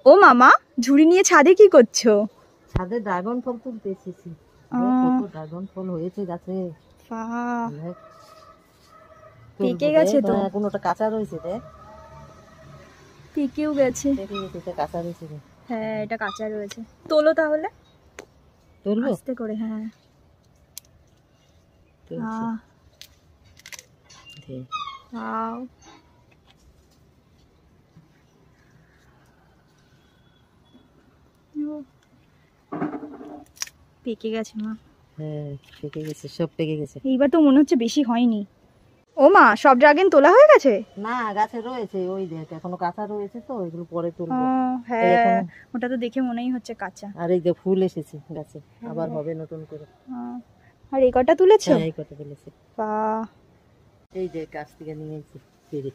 ও মামা, ঝুড়ি নিয়ে ছাদে কি করছো? ছাদে ড্রাগন ফল তুলতে এসেছি। কত ড্রাগন ফল হয়েছে গাছে। পেকে গেছে তো। কোনোটা কাঁচা রয়েছে রে। পেকেও গেছে। পেকে গেছে, এটা কাঁচা রয়েছে রে। হ্যাঁ, এটা কাঁচা রয়েছে। তোলো তাহলে। তুলবো? আস্তে করে, হ্যাঁ। ওয়াও। পেকে গেছে মা। হ্যাঁ, পেকে গেছে, সব পেকে গেছে। এইবার তো মনে হচ্ছে বেশি হয়নি। ও মা, সব ড্রাগন তোলা হয়ে গেছে? না, গাছে রয়েছে, ওই দেখ এখনো কাঁচা রয়েছে, তো এগুলো পরে তুলবো। হ্যাঁ, ওটা তো দেখে মনেই হচ্ছে কাঁচা। আর এই যে ফুল এসেছে গাছে, আবার হবে নতুন করে। আর এই কটা তুলেছো? হ্যাঁ, এই কটা তুলেছি। বাহ। এই যে গাছ থেকে নিয়ে এসেছি পেরে।